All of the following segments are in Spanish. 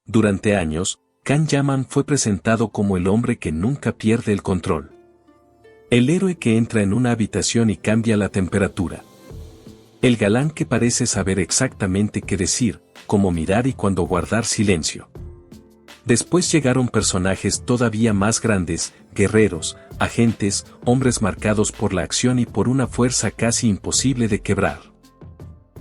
Durante años, Can Yaman fue presentado como el hombre que nunca pierde el control. El héroe que entra en una habitación y cambia la temperatura. El galán que parece saber exactamente qué decir, cómo mirar y cuándo guardar silencio. Después llegaron personajes todavía más grandes, guerreros, agentes, hombres marcados por la acción y por una fuerza casi imposible de quebrar.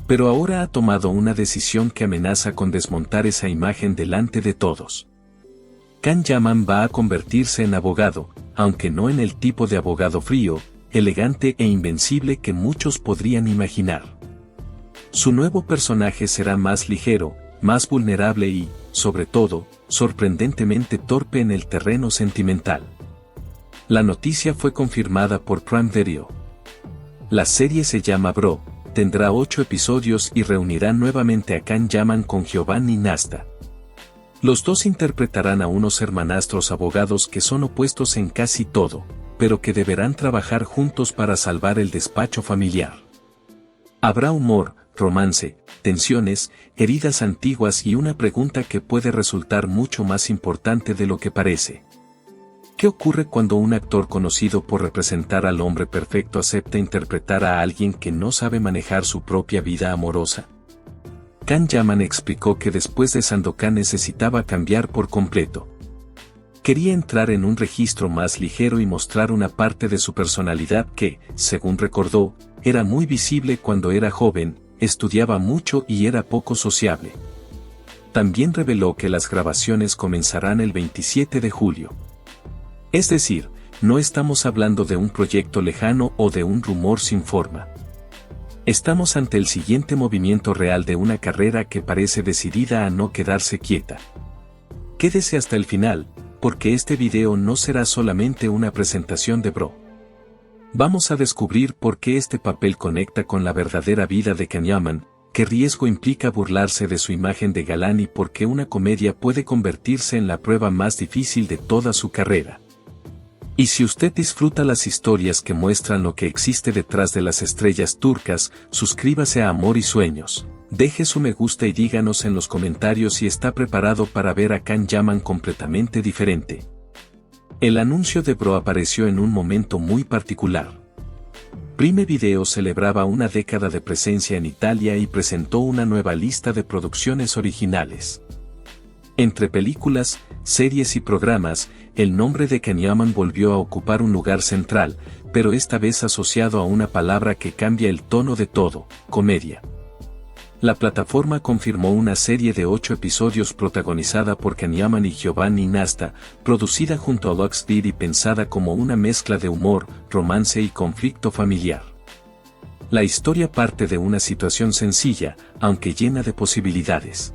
Pero ahora ha tomado una decisión que amenaza con desmontar esa imagen delante de todos. Can Yaman va a convertirse en abogado, aunque no en el tipo de abogado frío, elegante e invencible que muchos podrían imaginar. Su nuevo personaje será más ligero, más vulnerable y, sobre todo, sorprendentemente torpe en el terreno sentimental. La noticia fue confirmada por Prime Video. La serie se llama Bro, tendrá 8 episodios y reunirá nuevamente a Can Yaman con Giovanni Nasta. Los dos interpretarán a unos hermanastros abogados que son opuestos en casi todo, pero que deberán trabajar juntos para salvar el despacho familiar. Habrá humor, romance, tensiones, heridas antiguas y una pregunta que puede resultar mucho más importante de lo que parece. ¿Qué ocurre cuando un actor conocido por representar al hombre perfecto acepta interpretar a alguien que no sabe manejar su propia vida amorosa? Can Yaman explicó que después de Sandokan necesitaba cambiar por completo. Quería entrar en un registro más ligero y mostrar una parte de su personalidad que, según recordó, era muy visible cuando era joven, estudiaba mucho y era poco sociable. También reveló que las grabaciones comenzarán el 27 de julio. Es decir, no estamos hablando de un proyecto lejano o de un rumor sin forma. Estamos ante el siguiente movimiento real de una carrera que parece decidida a no quedarse quieta. Quédese hasta el final, porque este video no será solamente una presentación de Bro. Vamos a descubrir por qué este papel conecta con la verdadera vida de Can Yaman, qué riesgo implica burlarse de su imagen de galán y por qué una comedia puede convertirse en la prueba más difícil de toda su carrera. Y si usted disfruta las historias que muestran lo que existe detrás de las estrellas turcas, suscríbase a Amor y Sueños, deje su me gusta y díganos en los comentarios si está preparado para ver a Can Yaman completamente diferente. El anuncio de Bro apareció en un momento muy particular. Prime Video celebraba una década de presencia en Italia y presentó una nueva lista de producciones originales. Entre películas, series y programas, el nombre de Can Yaman volvió a ocupar un lugar central, pero esta vez asociado a una palabra que cambia el tono de todo: comedia. La plataforma confirmó una serie de 8 episodios protagonizada por Can Yaman y Giovanni Nasta, producida junto a Luxbeat y pensada como una mezcla de humor, romance y conflicto familiar. La historia parte de una situación sencilla, aunque llena de posibilidades.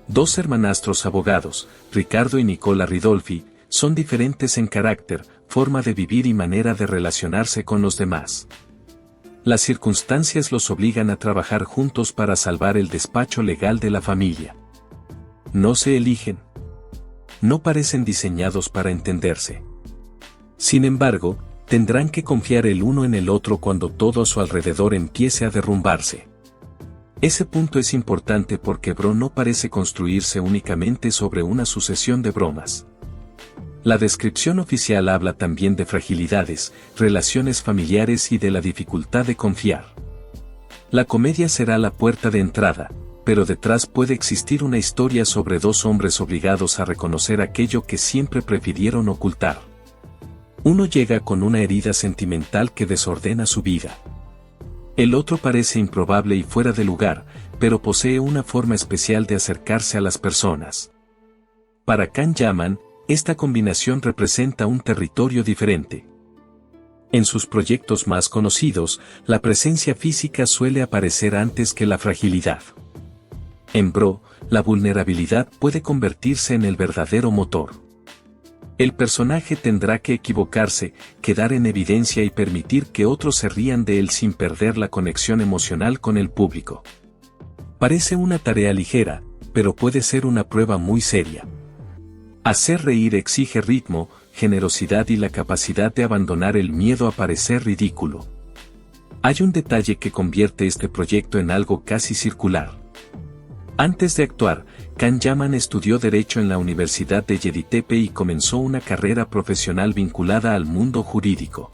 Dos hermanastros abogados, Ricardo y Nicola Ridolfi, son diferentes en carácter, forma de vivir y manera de relacionarse con los demás. Las circunstancias los obligan a trabajar juntos para salvar el despacho legal de la familia. No se eligen. No parecen diseñados para entenderse. Sin embargo, tendrán que confiar el uno en el otro cuando todo a su alrededor empiece a derrumbarse. Ese punto es importante porque Bro no parece construirse únicamente sobre una sucesión de bromas. La descripción oficial habla también de fragilidades, relaciones familiares y de la dificultad de confiar. La comedia será la puerta de entrada, pero detrás puede existir una historia sobre dos hombres obligados a reconocer aquello que siempre prefirieron ocultar. Uno llega con una herida sentimental que desordena su vida. El otro parece improbable y fuera de lugar, pero posee una forma especial de acercarse a las personas. Para Can Yaman, esta combinación representa un territorio diferente. En sus proyectos más conocidos, la presencia física suele aparecer antes que la fragilidad. En Bro, la vulnerabilidad puede convertirse en el verdadero motor. El personaje tendrá que equivocarse, quedar en evidencia y permitir que otros se rían de él sin perder la conexión emocional con el público. Parece una tarea ligera, pero puede ser una prueba muy seria. Hacer reír exige ritmo, generosidad y la capacidad de abandonar el miedo a parecer ridículo. Hay un detalle que convierte este proyecto en algo casi circular. Antes de actuar, Can Yaman estudió Derecho en la Universidad de Yeditepe y comenzó una carrera profesional vinculada al mundo jurídico.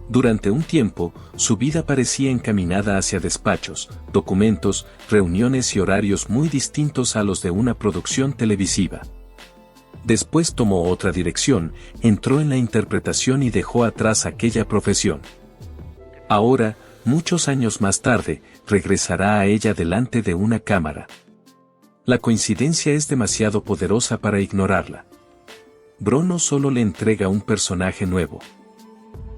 Durante un tiempo, su vida parecía encaminada hacia despachos, documentos, reuniones y horarios muy distintos a los de una producción televisiva. Después tomó otra dirección, entró en la interpretación y dejó atrás aquella profesión. Ahora, muchos años más tarde, regresará a ella delante de una cámara. La coincidencia es demasiado poderosa para ignorarla. Bro no solo le entrega un personaje nuevo.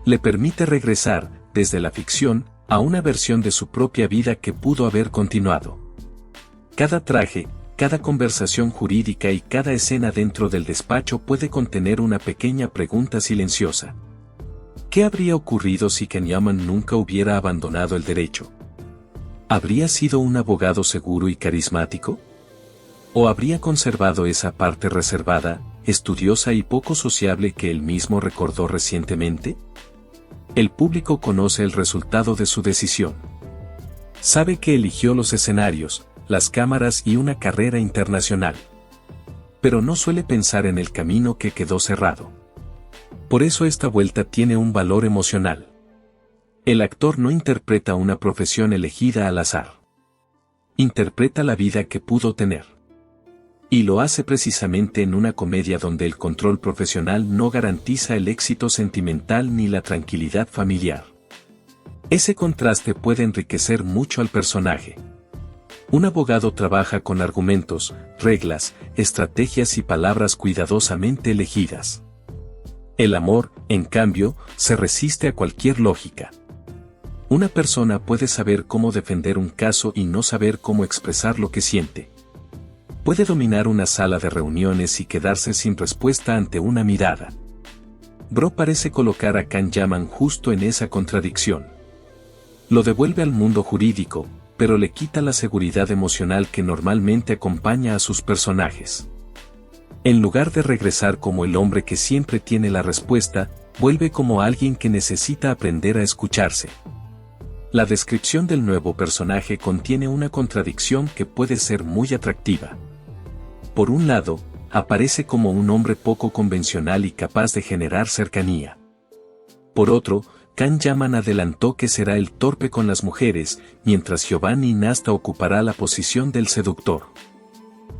Le permite regresar, desde la ficción, a una versión de su propia vida que pudo haber continuado. Cada traje, cada conversación jurídica y cada escena dentro del despacho puede contener una pequeña pregunta silenciosa. ¿Qué habría ocurrido si Can Yaman nunca hubiera abandonado el derecho? ¿Habría sido un abogado seguro y carismático? ¿O habría conservado esa parte reservada, estudiosa y poco sociable que él mismo recordó recientemente? El público conoce el resultado de su decisión. Sabe que eligió los escenarios, las cámaras y una carrera internacional. Pero no suele pensar en el camino que quedó cerrado. Por eso esta vuelta tiene un valor emocional. El actor no interpreta una profesión elegida al azar. Interpreta la vida que pudo tener. Y lo hace precisamente en una comedia donde el control profesional no garantiza el éxito sentimental ni la tranquilidad familiar. Ese contraste puede enriquecer mucho al personaje. Un abogado trabaja con argumentos, reglas, estrategias y palabras cuidadosamente elegidas. El amor, en cambio, se resiste a cualquier lógica. Una persona puede saber cómo defender un caso y no saber cómo expresar lo que siente. Puede dominar una sala de reuniones y quedarse sin respuesta ante una mirada. Bro parece colocar a Can Yaman justo en esa contradicción. Lo devuelve al mundo jurídico, pero le quita la seguridad emocional que normalmente acompaña a sus personajes. En lugar de regresar como el hombre que siempre tiene la respuesta, vuelve como alguien que necesita aprender a escucharse. La descripción del nuevo personaje contiene una contradicción que puede ser muy atractiva. Por un lado, aparece como un hombre poco convencional y capaz de generar cercanía. Por otro, Can Yaman adelantó que será el torpe con las mujeres, mientras Giovanni Nasta ocupará la posición del seductor.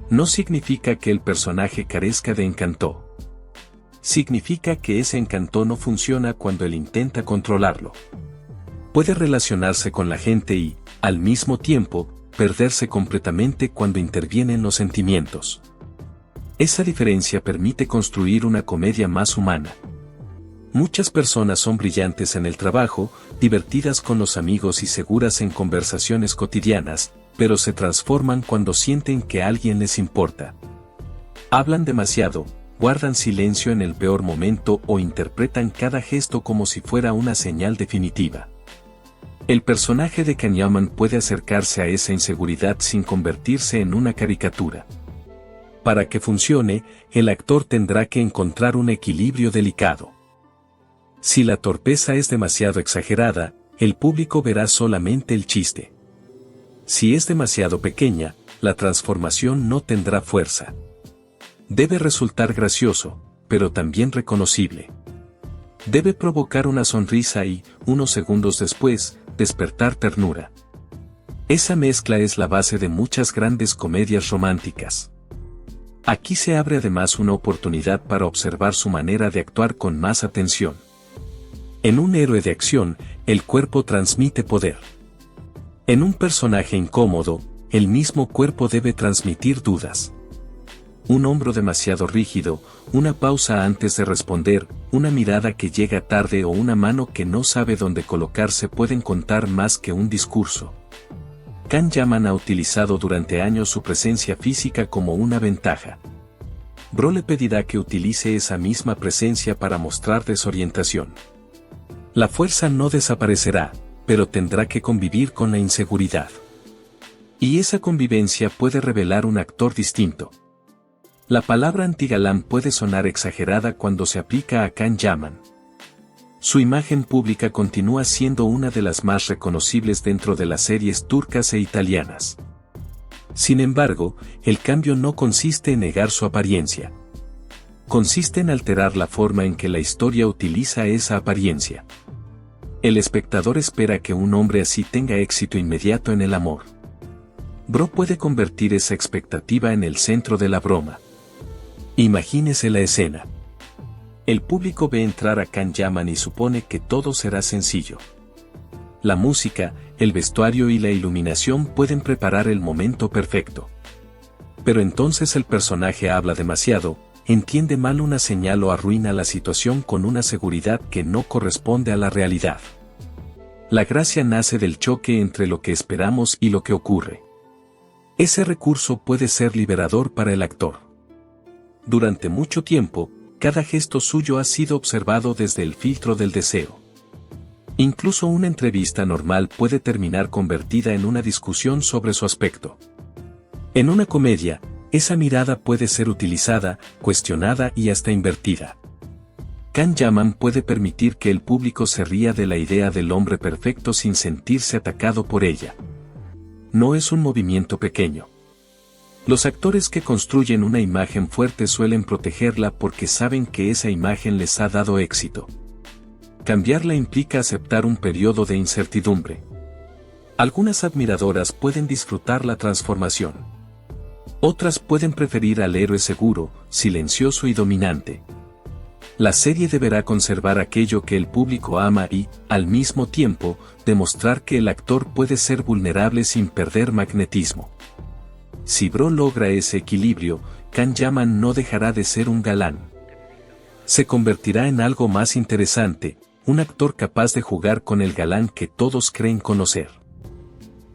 No significa que el personaje carezca de encanto. Significa que ese encanto no funciona cuando él intenta controlarlo. Puede relacionarse con la gente y, al mismo tiempo, perderse completamente cuando intervienen los sentimientos. Esa diferencia permite construir una comedia más humana. Muchas personas son brillantes en el trabajo, divertidas con los amigos y seguras en conversaciones cotidianas, pero se transforman cuando sienten que alguien les importa. Hablan demasiado, guardan silencio en el peor momento o interpretan cada gesto como si fuera una señal definitiva. El personaje de Can Yaman puede acercarse a esa inseguridad sin convertirse en una caricatura. Para que funcione, el actor tendrá que encontrar un equilibrio delicado. Si la torpeza es demasiado exagerada, el público verá solamente el chiste. Si es demasiado pequeña, la transformación no tendrá fuerza. Debe resultar gracioso, pero también reconocible. Debe provocar una sonrisa y, unos segundos después, despertar ternura. Esa mezcla es la base de muchas grandes comedias románticas. Aquí se abre además una oportunidad para observar su manera de actuar con más atención. En un héroe de acción, el cuerpo transmite poder. En un personaje incómodo, el mismo cuerpo debe transmitir dudas. Un hombro demasiado rígido, una pausa antes de responder, una mirada que llega tarde o una mano que no sabe dónde colocarse pueden contar más que un discurso. Can Yaman ha utilizado durante años su presencia física como una ventaja. Bro le pedirá que utilice esa misma presencia para mostrar desorientación. La fuerza no desaparecerá, pero tendrá que convivir con la inseguridad. Y esa convivencia puede revelar un actor distinto. La palabra antigalán puede sonar exagerada cuando se aplica a Can Yaman. Su imagen pública continúa siendo una de las más reconocibles dentro de las series turcas e italianas. Sin embargo, el cambio no consiste en negar su apariencia. Consiste en alterar la forma en que la historia utiliza esa apariencia. El espectador espera que un hombre así tenga éxito inmediato en el amor. Bro puede convertir esa expectativa en el centro de la broma. Imagínese la escena. El público ve entrar a Can Yaman y supone que todo será sencillo. La música, el vestuario y la iluminación pueden preparar el momento perfecto. Pero entonces el personaje habla demasiado, entiende mal una señal o arruina la situación con una seguridad que no corresponde a la realidad. La gracia nace del choque entre lo que esperamos y lo que ocurre. Ese recurso puede ser liberador para el actor. Durante mucho tiempo, cada gesto suyo ha sido observado desde el filtro del deseo. Incluso una entrevista normal puede terminar convertida en una discusión sobre su aspecto. En una comedia, esa mirada puede ser utilizada, cuestionada y hasta invertida. Can Yaman puede permitir que el público se ría de la idea del hombre perfecto sin sentirse atacado por ella. No es un movimiento pequeño. Los actores que construyen una imagen fuerte suelen protegerla porque saben que esa imagen les ha dado éxito. Cambiarla implica aceptar un periodo de incertidumbre. Algunas admiradoras pueden disfrutar la transformación. Otras pueden preferir al héroe seguro, silencioso y dominante. La serie deberá conservar aquello que el público ama y, al mismo tiempo, demostrar que el actor puede ser vulnerable sin perder magnetismo. Si Bro logra ese equilibrio, Can Yaman no dejará de ser un galán. Se convertirá en algo más interesante, un actor capaz de jugar con el galán que todos creen conocer.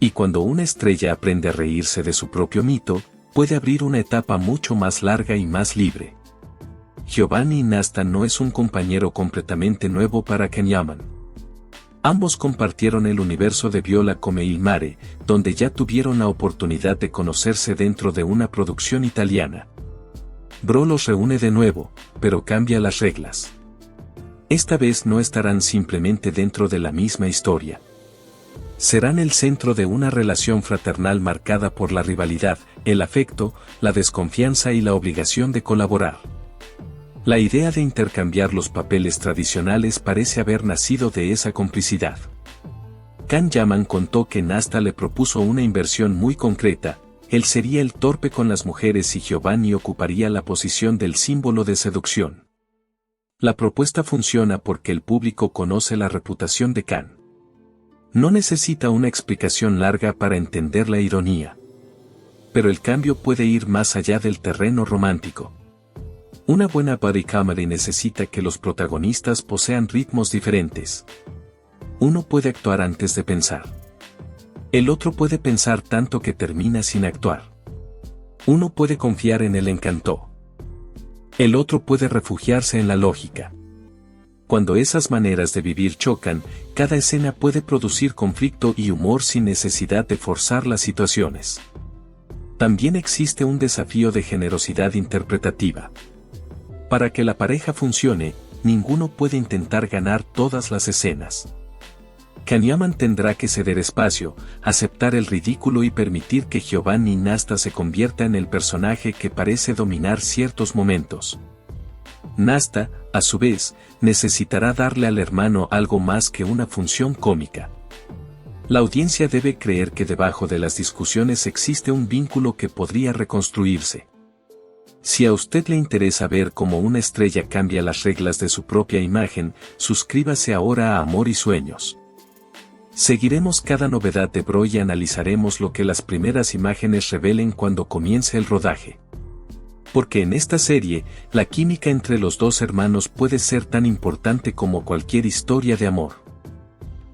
Y cuando una estrella aprende a reírse de su propio mito, puede abrir una etapa mucho más larga y más libre. Giovanni Nasta no es un compañero completamente nuevo para Can Yaman. Ambos compartieron el universo de Viola come il mare, donde ya tuvieron la oportunidad de conocerse dentro de una producción italiana. Bro los reúne de nuevo, pero cambia las reglas. Esta vez no estarán simplemente dentro de la misma historia. Serán el centro de una relación fraternal marcada por la rivalidad, el afecto, la desconfianza y la obligación de colaborar. La idea de intercambiar los papeles tradicionales parece haber nacido de esa complicidad. Can Yaman contó que Nasta le propuso una inversión muy concreta: él sería el torpe con las mujeres y Giovanni ocuparía la posición del símbolo de seducción. La propuesta funciona porque el público conoce la reputación de Can. No necesita una explicación larga para entender la ironía. Pero el cambio puede ir más allá del terreno romántico. Una buena buddy comedy necesita que los protagonistas posean ritmos diferentes. Uno puede actuar antes de pensar. El otro puede pensar tanto que termina sin actuar. Uno puede confiar en el encanto. El otro puede refugiarse en la lógica. Cuando esas maneras de vivir chocan, cada escena puede producir conflicto y humor sin necesidad de forzar las situaciones. También existe un desafío de generosidad interpretativa. Para que la pareja funcione, ninguno puede intentar ganar todas las escenas. Can Yaman tendrá que ceder espacio, aceptar el ridículo y permitir que Giovanni Nasta se convierta en el personaje que parece dominar ciertos momentos. Nasta, a su vez, necesitará darle al hermano algo más que una función cómica. La audiencia debe creer que debajo de las discusiones existe un vínculo que podría reconstruirse. Si a usted le interesa ver cómo una estrella cambia las reglas de su propia imagen, suscríbase ahora a Amor y Sueños. Seguiremos cada novedad de Bro y analizaremos lo que las primeras imágenes revelen cuando comience el rodaje. Porque en esta serie, la química entre los dos hermanos puede ser tan importante como cualquier historia de amor.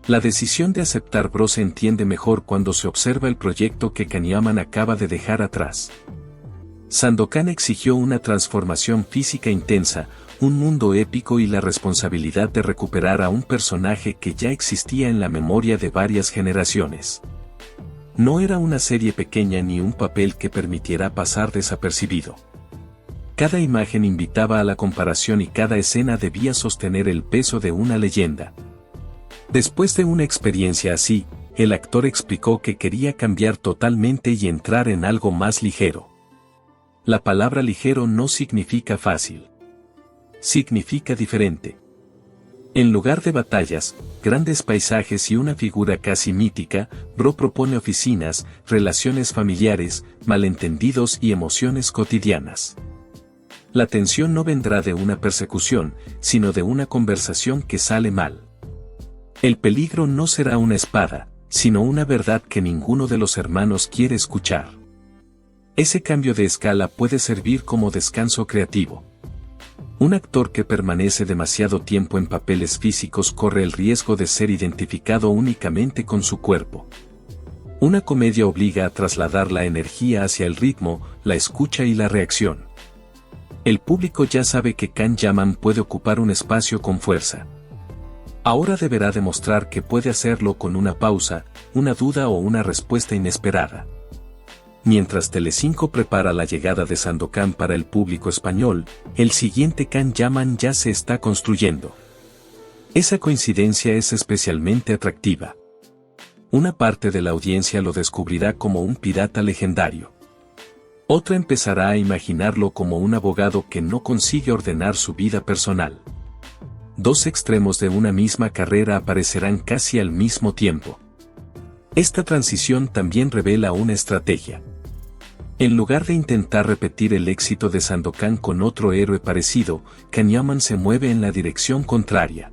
La decisión de aceptar Bro se entiende mejor cuando se observa el proyecto que Can Yaman acaba de dejar atrás. Sandokan exigió una transformación física intensa, un mundo épico y la responsabilidad de recuperar a un personaje que ya existía en la memoria de varias generaciones. No era una serie pequeña ni un papel que permitiera pasar desapercibido. Cada imagen invitaba a la comparación y cada escena debía sostener el peso de una leyenda. Después de una experiencia así, el actor explicó que quería cambiar totalmente y entrar en algo más ligero. La palabra ligero no significa fácil. Significa diferente. En lugar de batallas, grandes paisajes y una figura casi mítica, Bro propone oficinas, relaciones familiares, malentendidos y emociones cotidianas. La tensión no vendrá de una persecución, sino de una conversación que sale mal. El peligro no será una espada, sino una verdad que ninguno de los hermanos quiere escuchar. Ese cambio de escala puede servir como descanso creativo. Un actor que permanece demasiado tiempo en papeles físicos corre el riesgo de ser identificado únicamente con su cuerpo. Una comedia obliga a trasladar la energía hacia el ritmo, la escucha y la reacción. El público ya sabe que Can Yaman puede ocupar un espacio con fuerza. Ahora deberá demostrar que puede hacerlo con una pausa, una duda o una respuesta inesperada. Mientras Telecinco prepara la llegada de Sandokan para el público español, el siguiente Can Yaman ya se está construyendo. Esa coincidencia es especialmente atractiva. Una parte de la audiencia lo descubrirá como un pirata legendario. Otra empezará a imaginarlo como un abogado que no consigue ordenar su vida personal. Dos extremos de una misma carrera aparecerán casi al mismo tiempo. Esta transición también revela una estrategia. En lugar de intentar repetir el éxito de Sandokan con otro héroe parecido, Can Yaman se mueve en la dirección contraria.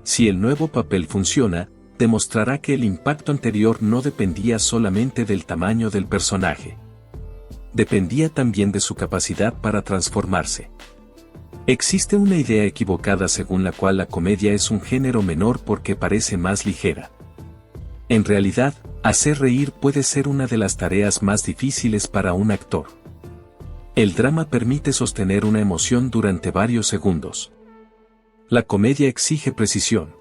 Si el nuevo papel funciona, demostrará que el impacto anterior no dependía solamente del tamaño del personaje. Dependía también de su capacidad para transformarse. Existe una idea equivocada según la cual la comedia es un género menor porque parece más ligera. En realidad, hacer reír puede ser una de las tareas más difíciles para un actor. El drama permite sostener una emoción durante varios segundos. La comedia exige precisión.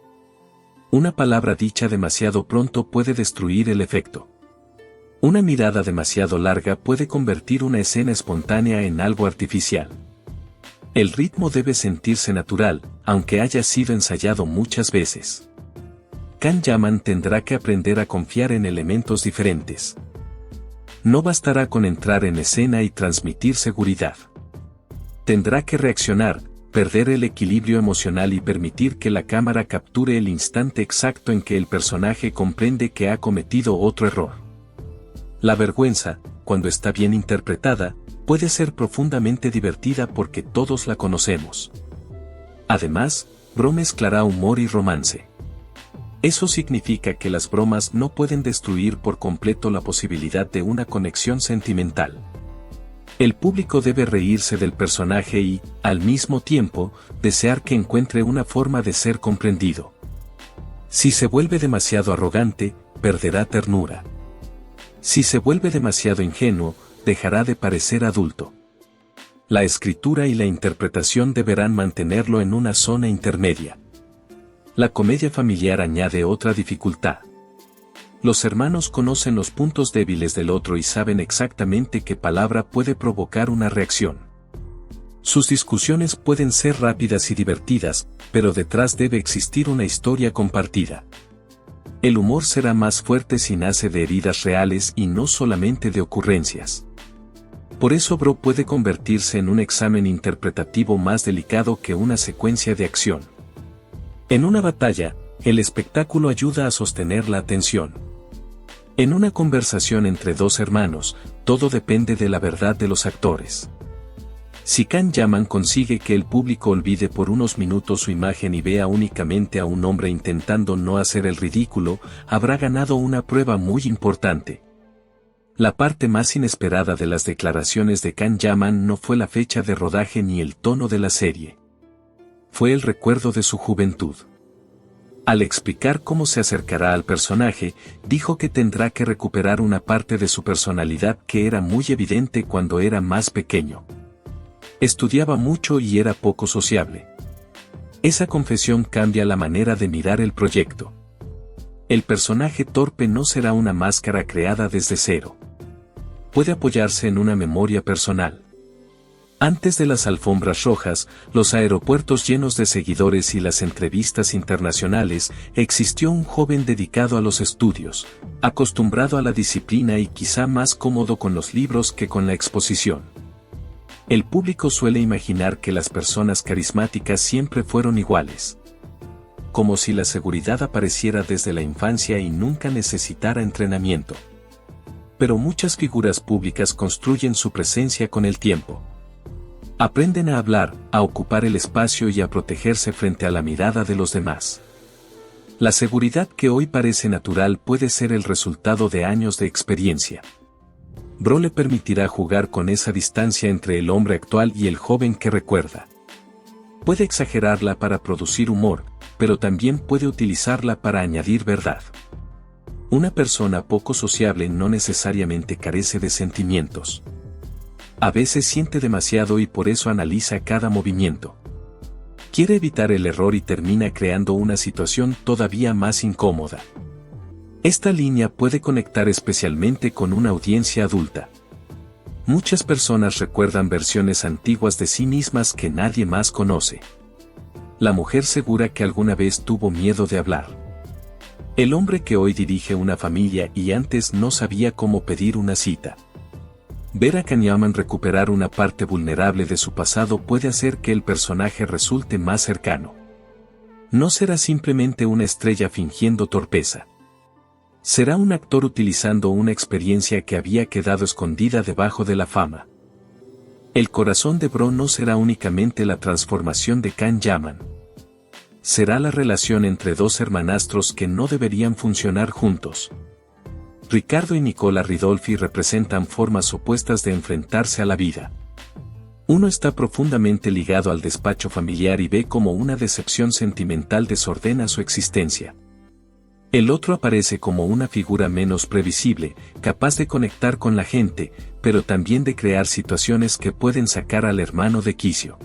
Una palabra dicha demasiado pronto puede destruir el efecto. Una mirada demasiado larga puede convertir una escena espontánea en algo artificial. El ritmo debe sentirse natural, aunque haya sido ensayado muchas veces. Can Yaman tendrá que aprender a confiar en elementos diferentes. No bastará con entrar en escena y transmitir seguridad. Tendrá que reaccionar, perder el equilibrio emocional y permitir que la cámara capture el instante exacto en que el personaje comprende que ha cometido otro error. La vergüenza, cuando está bien interpretada, puede ser profundamente divertida porque todos la conocemos. Además, Bro mezclará humor y romance. Eso significa que las bromas no pueden destruir por completo la posibilidad de una conexión sentimental. El público debe reírse del personaje y, al mismo tiempo, desear que encuentre una forma de ser comprendido. Si se vuelve demasiado arrogante, perderá ternura. Si se vuelve demasiado ingenuo, dejará de parecer adulto. La escritura y la interpretación deberán mantenerlo en una zona intermedia. La comedia familiar añade otra dificultad. Los hermanos conocen los puntos débiles del otro y saben exactamente qué palabra puede provocar una reacción. Sus discusiones pueden ser rápidas y divertidas, pero detrás debe existir una historia compartida. El humor será más fuerte si nace de heridas reales y no solamente de ocurrencias. Por eso Bro puede convertirse en un examen interpretativo más delicado que una secuencia de acción. En una batalla, el espectáculo ayuda a sostener la atención. En una conversación entre dos hermanos, todo depende de la verdad de los actores. Si Can Yaman consigue que el público olvide por unos minutos su imagen y vea únicamente a un hombre intentando no hacer el ridículo, habrá ganado una prueba muy importante. La parte más inesperada de las declaraciones de Can Yaman no fue la fecha de rodaje ni el tono de la serie. Fue el recuerdo de su juventud. Al explicar cómo se acercará al personaje, dijo que tendrá que recuperar una parte de su personalidad que era muy evidente cuando era más pequeño. Estudiaba mucho y era poco sociable. Esa confesión cambia la manera de mirar el proyecto. El personaje torpe no será una máscara creada desde cero. Puede apoyarse en una memoria personal. Antes de las alfombras rojas, los aeropuertos llenos de seguidores y las entrevistas internacionales, existió un joven dedicado a los estudios, acostumbrado a la disciplina y quizá más cómodo con los libros que con la exposición. El público suele imaginar que las personas carismáticas siempre fueron iguales. Como si la seguridad apareciera desde la infancia y nunca necesitara entrenamiento. Pero muchas figuras públicas construyen su presencia con el tiempo. Aprenden a hablar, a ocupar el espacio y a protegerse frente a la mirada de los demás. La seguridad que hoy parece natural puede ser el resultado de años de experiencia. Bro le permitirá jugar con esa distancia entre el hombre actual y el joven que recuerda. Puede exagerarla para producir humor, pero también puede utilizarla para añadir verdad. Una persona poco sociable no necesariamente carece de sentimientos. A veces siente demasiado y por eso analiza cada movimiento. Quiere evitar el error y termina creando una situación todavía más incómoda. Esta línea puede conectar especialmente con una audiencia adulta. Muchas personas recuerdan versiones antiguas de sí mismas que nadie más conoce. La mujer segura que alguna vez tuvo miedo de hablar. El hombre que hoy dirige una familia y antes no sabía cómo pedir una cita. Ver a Kanyaman recuperar una parte vulnerable de su pasado puede hacer que el personaje resulte más cercano. No será simplemente una estrella fingiendo torpeza. Será un actor utilizando una experiencia que había quedado escondida debajo de la fama. El corazón de Bro no será únicamente la transformación de Kanyaman. Será la relación entre dos hermanastros que no deberían funcionar juntos. Ricardo y Nicola Ridolfi representan formas opuestas de enfrentarse a la vida. Uno está profundamente ligado al despacho familiar y ve cómo una decepción sentimental desordena su existencia. El otro aparece como una figura menos previsible, capaz de conectar con la gente, pero también de crear situaciones que pueden sacar al hermano de quicio.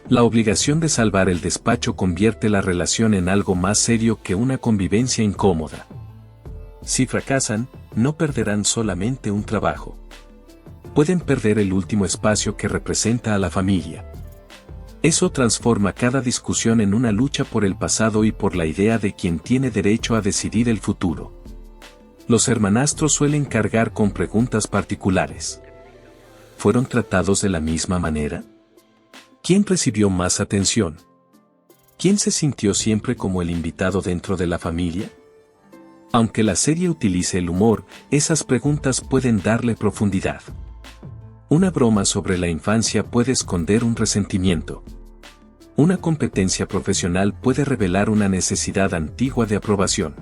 La obligación de salvar el despacho convierte la relación en algo más serio que una convivencia incómoda. Si fracasan, no perderán solamente un trabajo. Pueden perder el último espacio que representa a la familia. Eso transforma cada discusión en una lucha por el pasado y por la idea de quién tiene derecho a decidir el futuro. Los hermanastros suelen cargar con preguntas particulares. ¿Fueron tratados de la misma manera? ¿Quién recibió más atención? ¿Quién se sintió siempre como el invitado dentro de la familia? Aunque la serie utilice el humor, esas preguntas pueden darle profundidad. Una broma sobre la infancia puede esconder un resentimiento. Una competencia profesional puede revelar una necesidad antigua de aprobación.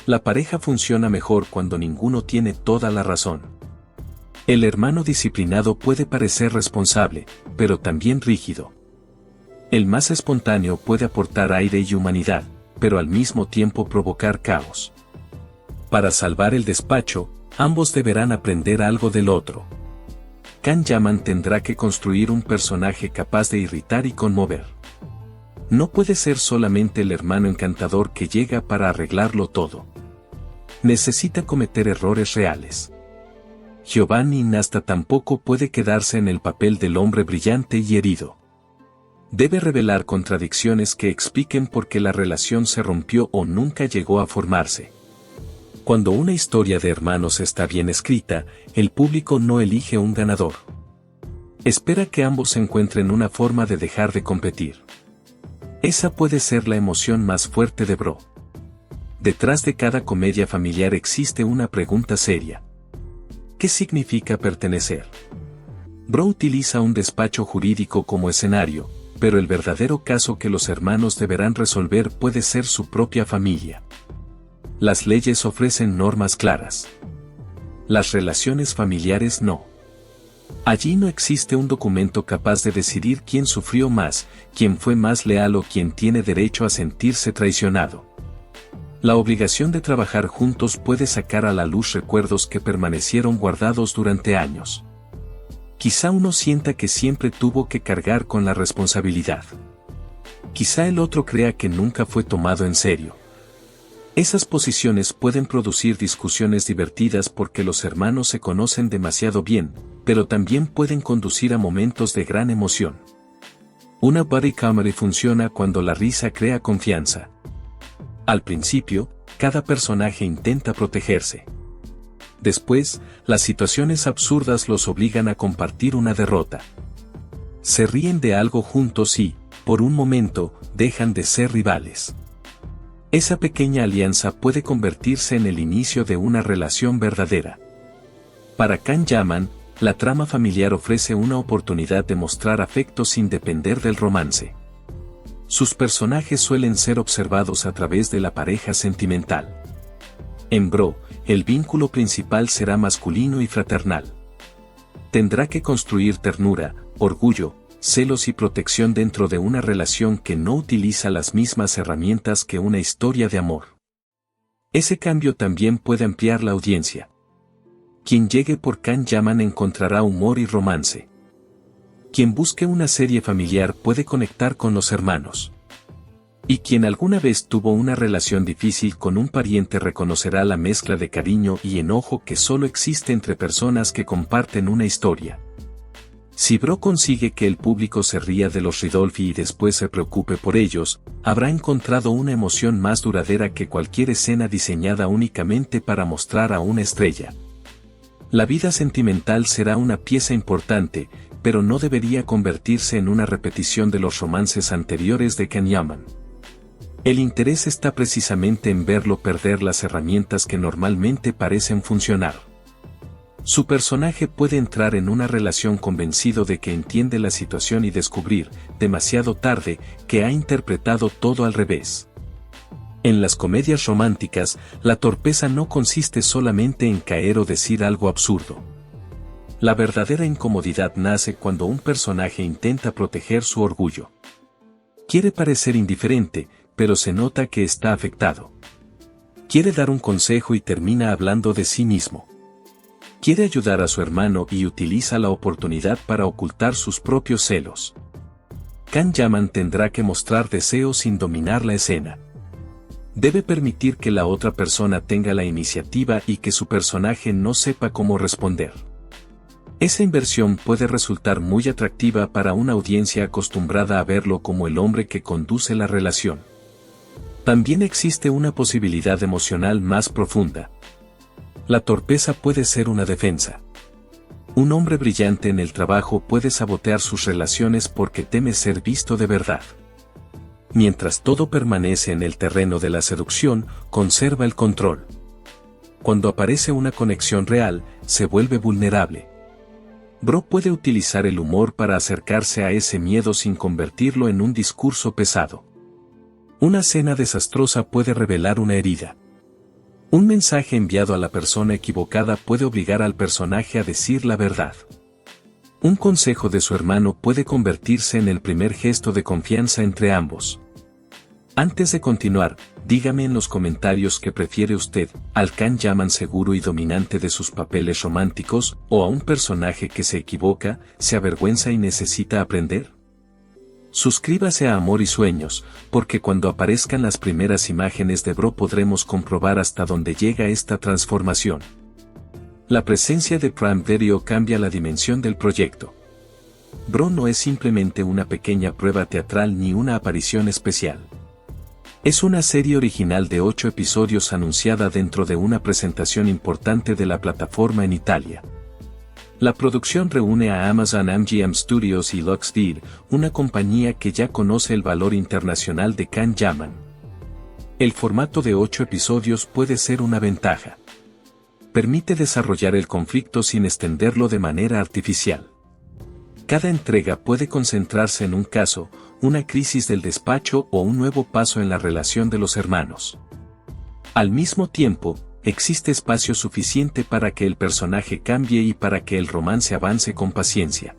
La pareja funciona mejor cuando ninguno tiene toda la razón. El hermano disciplinado puede parecer responsable, pero también rígido. El más espontáneo puede aportar aire y humanidad, pero al mismo tiempo provocar caos. Para salvar el despacho, ambos deberán aprender algo del otro. Kanyaman tendrá que construir un personaje capaz de irritar y conmover. No puede ser solamente el hermano encantador que llega para arreglarlo todo. Necesita cometer errores reales. Giovanni Nasta tampoco puede quedarse en el papel del hombre brillante y herido. Debe revelar contradicciones que expliquen por qué la relación se rompió o nunca llegó a formarse. Cuando una historia de hermanos está bien escrita, el público no elige un ganador. Espera que ambos encuentren una forma de dejar de competir. Esa puede ser la emoción más fuerte de Bro. Detrás de cada comedia familiar existe una pregunta seria. ¿Qué significa pertenecer? Bro utiliza un despacho jurídico como escenario, pero el verdadero caso que los hermanos deberán resolver puede ser su propia familia. Las leyes ofrecen normas claras. Las relaciones familiares no. Allí no existe un documento capaz de decidir quién sufrió más, quién fue más leal o quién tiene derecho a sentirse traicionado. La obligación de trabajar juntos puede sacar a la luz recuerdos que permanecieron guardados durante años. Quizá uno sienta que siempre tuvo que cargar con la responsabilidad. Quizá el otro crea que nunca fue tomado en serio. Esas posiciones pueden producir discusiones divertidas porque los hermanos se conocen demasiado bien, pero también pueden conducir a momentos de gran emoción. Una body comedy funciona cuando la risa crea confianza. Al principio, cada personaje intenta protegerse. Después, las situaciones absurdas los obligan a compartir una derrota. Se ríen de algo juntos y, por un momento, dejan de ser rivales. Esa pequeña alianza puede convertirse en el inicio de una relación verdadera. Para Can Yaman, la trama familiar ofrece una oportunidad de mostrar afecto sin depender del romance. Sus personajes suelen ser observados a través de la pareja sentimental. En Bro, el vínculo principal será masculino y fraternal. Tendrá que construir ternura, orgullo, celos y protección dentro de una relación que no utiliza las mismas herramientas que una historia de amor. Ese cambio también puede ampliar la audiencia. Quien llegue por Can Yaman encontrará humor y romance. Quien busque una serie familiar puede conectar con los hermanos. Y quien alguna vez tuvo una relación difícil con un pariente reconocerá la mezcla de cariño y enojo que solo existe entre personas que comparten una historia. Si Bro consigue que el público se ría de los Ridolfi y después se preocupe por ellos, habrá encontrado una emoción más duradera que cualquier escena diseñada únicamente para mostrar a una estrella. La vida sentimental será una pieza importante, pero no debería convertirse en una repetición de los romances anteriores de Can Yaman. El interés está precisamente en verlo perder las herramientas que normalmente parecen funcionar. Su personaje puede entrar en una relación convencido de que entiende la situación y descubrir, demasiado tarde, que ha interpretado todo al revés. En las comedias románticas, la torpeza no consiste solamente en caer o decir algo absurdo. La verdadera incomodidad nace cuando un personaje intenta proteger su orgullo. Quiere parecer indiferente, pero se nota que está afectado. Quiere dar un consejo y termina hablando de sí mismo. Quiere ayudar a su hermano y utiliza la oportunidad para ocultar sus propios celos. Can Yaman tendrá que mostrar deseo sin dominar la escena. Debe permitir que la otra persona tenga la iniciativa y que su personaje no sepa cómo responder. Esa inversión puede resultar muy atractiva para una audiencia acostumbrada a verlo como el hombre que conduce la relación. También existe una posibilidad emocional más profunda. La torpeza puede ser una defensa. Un hombre brillante en el trabajo puede sabotear sus relaciones porque teme ser visto de verdad. Mientras todo permanece en el terreno de la seducción, conserva el control. Cuando aparece una conexión real, se vuelve vulnerable. Bro puede utilizar el humor para acercarse a ese miedo sin convertirlo en un discurso pesado. Una cena desastrosa puede revelar una herida. Un mensaje enviado a la persona equivocada puede obligar al personaje a decir la verdad. Un consejo de su hermano puede convertirse en el primer gesto de confianza entre ambos. Antes de continuar, dígame en los comentarios qué prefiere usted, al Can Yaman seguro y dominante de sus papeles románticos, o a un personaje que se equivoca, se avergüenza y necesita aprender. Suscríbase a Amor y Sueños, porque cuando aparezcan las primeras imágenes de Bro podremos comprobar hasta dónde llega esta transformación. La presencia de Prime Video cambia la dimensión del proyecto. Bro no es simplemente una pequeña prueba teatral ni una aparición especial. Es una serie original de 8 episodios anunciada dentro de una presentación importante de la plataforma en Italia. La producción reúne a Amazon MGM Studios y LuxVid, una compañía que ya conoce el valor internacional de Can Yaman. El formato de 8 episodios puede ser una ventaja. Permite desarrollar el conflicto sin extenderlo de manera artificial. Cada entrega puede concentrarse en un caso, una crisis del despacho o un nuevo paso en la relación de los hermanos. Al mismo tiempo, existe espacio suficiente para que el personaje cambie y para que el romance avance con paciencia.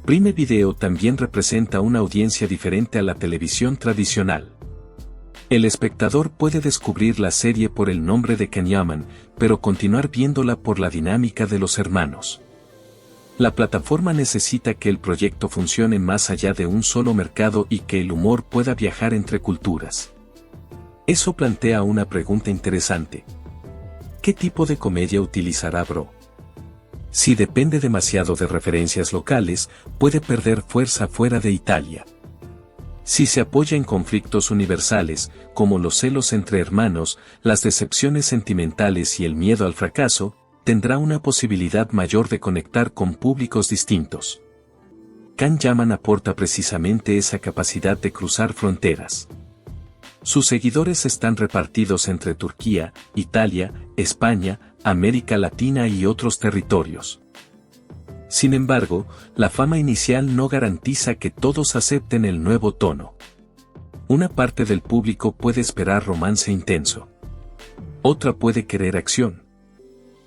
Prime Video también representa una audiencia diferente a la televisión tradicional. El espectador puede descubrir la serie por el nombre de Can Yaman, pero continuar viéndola por la dinámica de los hermanos. La plataforma necesita que el proyecto funcione más allá de un solo mercado y que el humor pueda viajar entre culturas. Eso plantea una pregunta interesante. ¿Qué tipo de comedia utilizará Bro? Si depende demasiado de referencias locales, puede perder fuerza fuera de Italia. Si se apoya en conflictos universales, como los celos entre hermanos, las decepciones sentimentales y el miedo al fracaso, tendrá una posibilidad mayor de conectar con públicos distintos. Can Yaman aporta precisamente esa capacidad de cruzar fronteras. Sus seguidores están repartidos entre Turquía, Italia, España, América Latina y otros territorios. Sin embargo, la fama inicial no garantiza que todos acepten el nuevo tono. Una parte del público puede esperar romance intenso. Otra puede querer acción.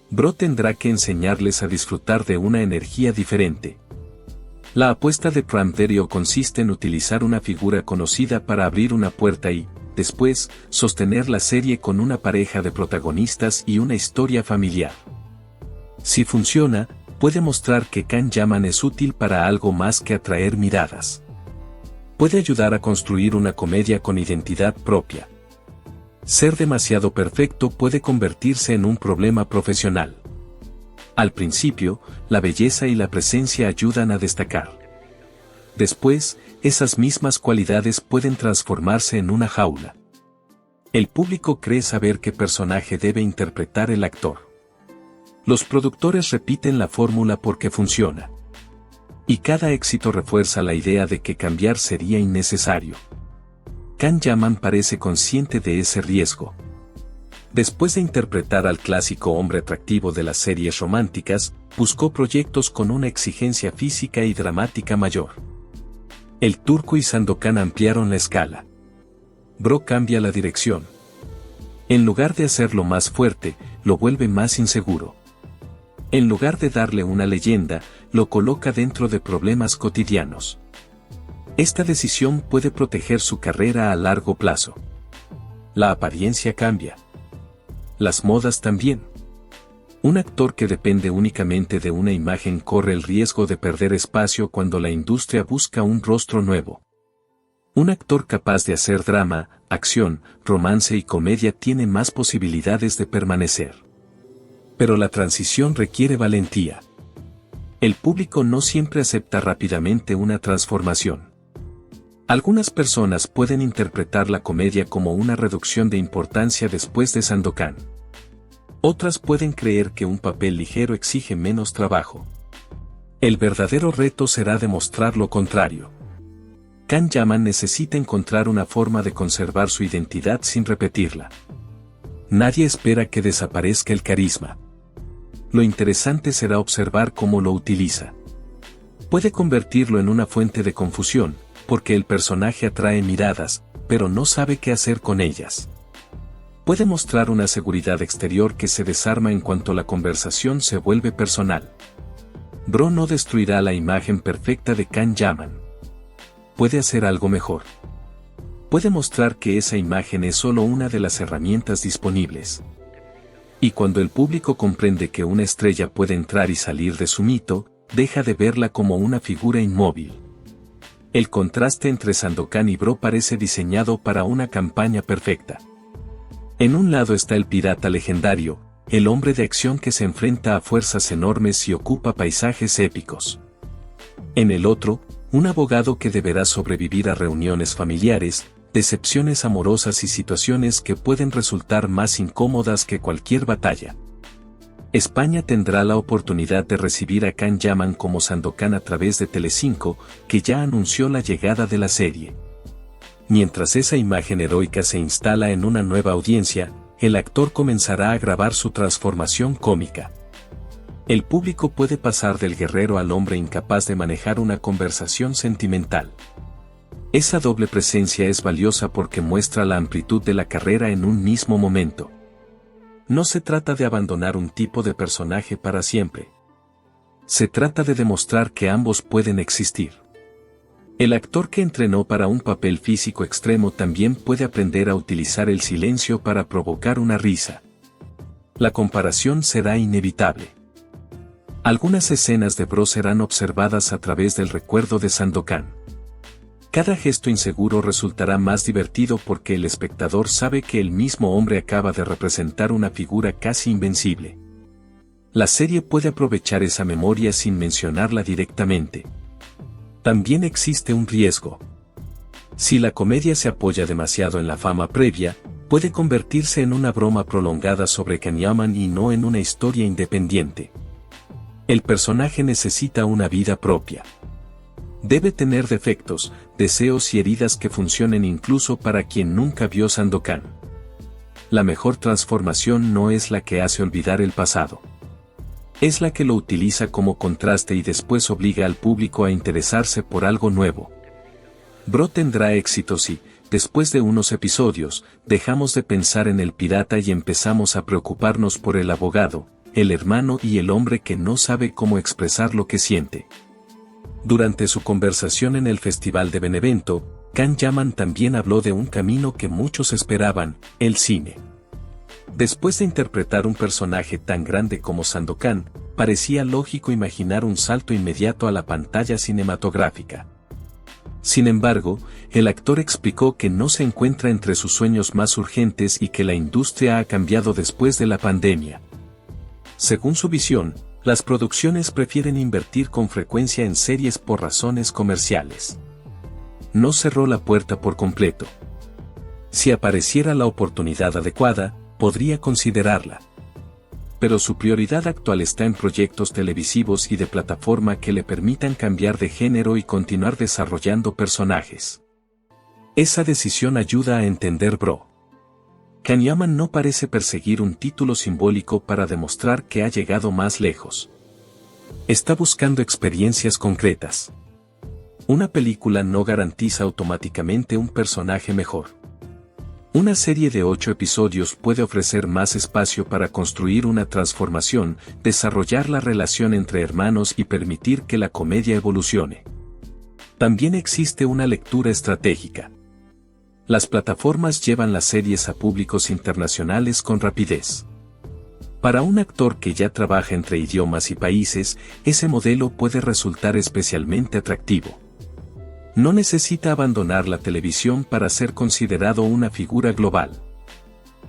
Bro tendrá que enseñarles a disfrutar de una energía diferente. La apuesta de Prime Video consiste en utilizar una figura conocida para abrir una puerta y, después, sostener la serie con una pareja de protagonistas y una historia familiar. Si funciona, puede mostrar que Can Yaman es útil para algo más que atraer miradas. Puede ayudar a construir una comedia con identidad propia. Ser demasiado perfecto puede convertirse en un problema profesional. Al principio, la belleza y la presencia ayudan a destacar. Después, esas mismas cualidades pueden transformarse en una jaula. El público cree saber qué personaje debe interpretar el actor. Los productores repiten la fórmula porque funciona. Y cada éxito refuerza la idea de que cambiar sería innecesario. Can Yaman parece consciente de ese riesgo. Después de interpretar al clásico hombre atractivo de las series románticas, buscó proyectos con una exigencia física y dramática mayor. El turco y Sandokan ampliaron la escala. Bro cambia la dirección. En lugar de hacerlo más fuerte, lo vuelve más inseguro. En lugar de darle una leyenda, lo coloca dentro de problemas cotidianos. Esta decisión puede proteger su carrera a largo plazo. La apariencia cambia. Las modas también. Un actor que depende únicamente de una imagen corre el riesgo de perder espacio cuando la industria busca un rostro nuevo. Un actor capaz de hacer drama, acción, romance y comedia tiene más posibilidades de permanecer. Pero la transición requiere valentía. El público no siempre acepta rápidamente una transformación. Algunas personas pueden interpretar la comedia como una reducción de importancia después de Sandokan. Otras pueden creer que un papel ligero exige menos trabajo. El verdadero reto será demostrar lo contrario. Can Yaman necesita encontrar una forma de conservar su identidad sin repetirla. Nadie espera que desaparezca el carisma. Lo interesante será observar cómo lo utiliza. Puede convertirlo en una fuente de confusión, porque el personaje atrae miradas, pero no sabe qué hacer con ellas. Puede mostrar una seguridad exterior que se desarma en cuanto la conversación se vuelve personal. Bro no destruirá la imagen perfecta de Can Yaman. Puede hacer algo mejor. Puede mostrar que esa imagen es solo una de las herramientas disponibles. Y cuando el público comprende que una estrella puede entrar y salir de su mito, deja de verla como una figura inmóvil. El contraste entre Sandokan y Bro parece diseñado para una campaña perfecta. En un lado está el pirata legendario, el hombre de acción que se enfrenta a fuerzas enormes y ocupa paisajes épicos. En el otro, un abogado que deberá sobrevivir a reuniones familiares, decepciones amorosas y situaciones que pueden resultar más incómodas que cualquier batalla. España tendrá la oportunidad de recibir a Can Yaman como Sandokan a través de Telecinco, que ya anunció la llegada de la serie. Mientras esa imagen heroica se instala en una nueva audiencia, el actor comenzará a grabar su transformación cómica. El público puede pasar del guerrero al hombre incapaz de manejar una conversación sentimental. Esa doble presencia es valiosa porque muestra la amplitud de la carrera en un mismo momento. No se trata de abandonar un tipo de personaje para siempre. Se trata de demostrar que ambos pueden existir. El actor que entrenó para un papel físico extremo también puede aprender a utilizar el silencio para provocar una risa. La comparación será inevitable. Algunas escenas de Bro serán observadas a través del recuerdo de Sandokan. Cada gesto inseguro resultará más divertido porque el espectador sabe que el mismo hombre acaba de representar una figura casi invencible. La serie puede aprovechar esa memoria sin mencionarla directamente. También existe un riesgo. Si la comedia se apoya demasiado en la fama previa, puede convertirse en una broma prolongada sobre Kanyaman y no en una historia independiente. El personaje necesita una vida propia. Debe tener defectos, deseos y heridas que funcionen incluso para quien nunca vio Sandokan. La mejor transformación no es la que hace olvidar el pasado. Es la que lo utiliza como contraste y después obliga al público a interesarse por algo nuevo. Bro tendrá éxito si, después de unos episodios, dejamos de pensar en el pirata y empezamos a preocuparnos por el abogado, el hermano y el hombre que no sabe cómo expresar lo que siente. Durante su conversación en el Festival de Benevento, Kanyaman también habló de un camino que muchos esperaban, el cine. Después de interpretar un personaje tan grande como Sandokan, parecía lógico imaginar un salto inmediato a la pantalla cinematográfica. Sin embargo, el actor explicó que no se encuentra entre sus sueños más urgentes y que la industria ha cambiado después de la pandemia. Según su visión, las producciones prefieren invertir con frecuencia en series por razones comerciales. No cerró la puerta por completo. Si apareciera la oportunidad adecuada, podría considerarla. Pero su prioridad actual está en proyectos televisivos y de plataforma que le permitan cambiar de género y continuar desarrollando personajes. Esa decisión ayuda a entender Bro. Kanyaman no parece perseguir un título simbólico para demostrar que ha llegado más lejos. Está buscando experiencias concretas. Una película no garantiza automáticamente un personaje mejor. Una serie de 8 episodios puede ofrecer más espacio para construir una transformación, desarrollar la relación entre hermanos y permitir que la comedia evolucione. También existe una lectura estratégica. Las plataformas llevan las series a públicos internacionales con rapidez. Para un actor que ya trabaja entre idiomas y países, ese modelo puede resultar especialmente atractivo. No necesita abandonar la televisión para ser considerado una figura global.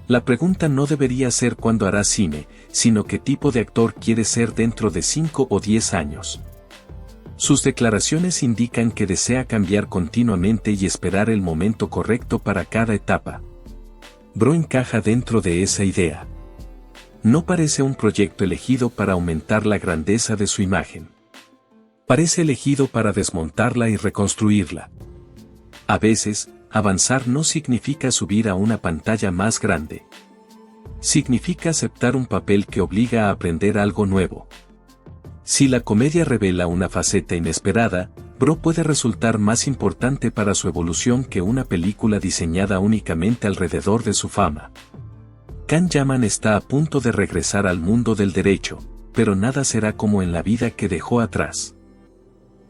La pregunta no debería ser cuándo hará cine, sino qué tipo de actor quiere ser dentro de 5 o 10 años. Sus declaraciones indican que desea cambiar continuamente y esperar el momento correcto para cada etapa. Bro encaja dentro de esa idea. No parece un proyecto elegido para aumentar la grandeza de su imagen. Parece elegido para desmontarla y reconstruirla. A veces, avanzar no significa subir a una pantalla más grande. Significa aceptar un papel que obliga a aprender algo nuevo. Si la comedia revela una faceta inesperada, Bro puede resultar más importante para su evolución que una película diseñada únicamente alrededor de su fama. Kanyaman está a punto de regresar al mundo del derecho, pero nada será como en la vida que dejó atrás.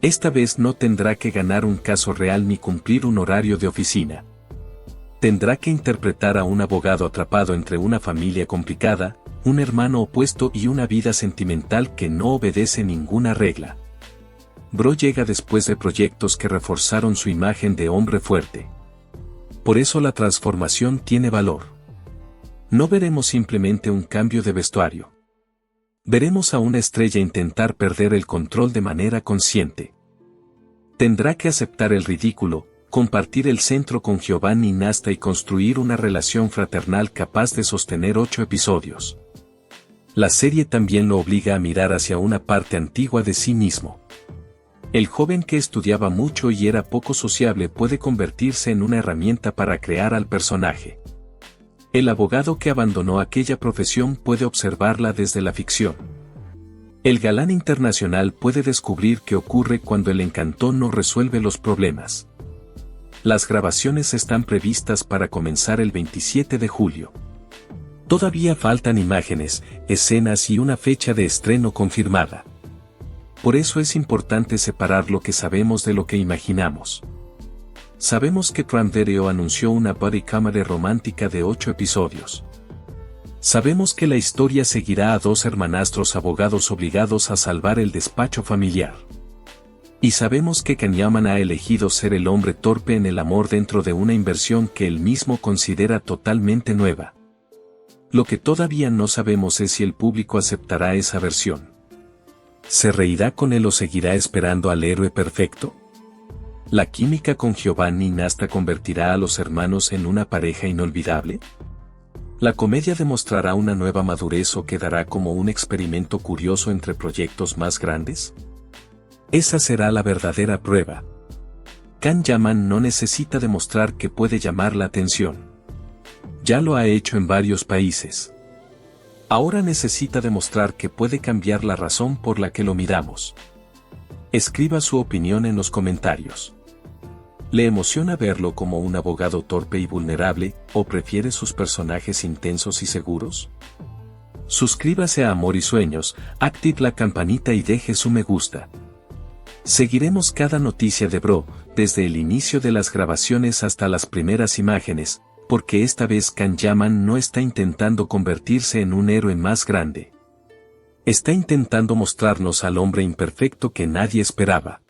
Esta vez no tendrá que ganar un caso real ni cumplir un horario de oficina. Tendrá que interpretar a un abogado atrapado entre una familia complicada, un hermano opuesto y una vida sentimental que no obedece ninguna regla. Bro llega después de proyectos que reforzaron su imagen de hombre fuerte. Por eso la transformación tiene valor. No veremos simplemente un cambio de vestuario. Veremos a una estrella intentar perder el control de manera consciente. Tendrá que aceptar el ridículo, compartir el centro con Giovanni Nasta y construir una relación fraternal capaz de sostener 8 episodios. La serie también lo obliga a mirar hacia una parte antigua de sí mismo. El joven que estudiaba mucho y era poco sociable puede convertirse en una herramienta para crear al personaje. El abogado que abandonó aquella profesión puede observarla desde la ficción. El galán internacional puede descubrir qué ocurre cuando el encantón no resuelve los problemas. Las grabaciones están previstas para comenzar el 27 de julio. Todavía faltan imágenes, escenas y una fecha de estreno confirmada. Por eso es importante separar lo que sabemos de lo que imaginamos. Sabemos que Prime Video anunció una buddy comedy romántica de 8 episodios. Sabemos que la historia seguirá a 2 hermanastros abogados obligados a salvar el despacho familiar. Y sabemos que Kanyaman ha elegido ser el hombre torpe en el amor dentro de una inversión que él mismo considera totalmente nueva. Lo que todavía no sabemos es si el público aceptará esa versión. ¿Se reirá con él o seguirá esperando al héroe perfecto? ¿La química con Giovanni Nasta convertirá a los hermanos en una pareja inolvidable? ¿La comedia demostrará una nueva madurez o quedará como un experimento curioso entre proyectos más grandes? Esa será la verdadera prueba. Can Yaman no necesita demostrar que puede llamar la atención. Ya lo ha hecho en varios países. Ahora necesita demostrar que puede cambiar la razón por la que lo miramos. Escriba su opinión en los comentarios. ¿Le emociona verlo como un abogado torpe y vulnerable, o prefiere sus personajes intensos y seguros? Suscríbase a Amor y Sueños, active la campanita y deje su me gusta. Seguiremos cada noticia de Bro, desde el inicio de las grabaciones hasta las primeras imágenes, porque esta vez Can Yaman no está intentando convertirse en un héroe más grande. Está intentando mostrarnos al hombre imperfecto que nadie esperaba.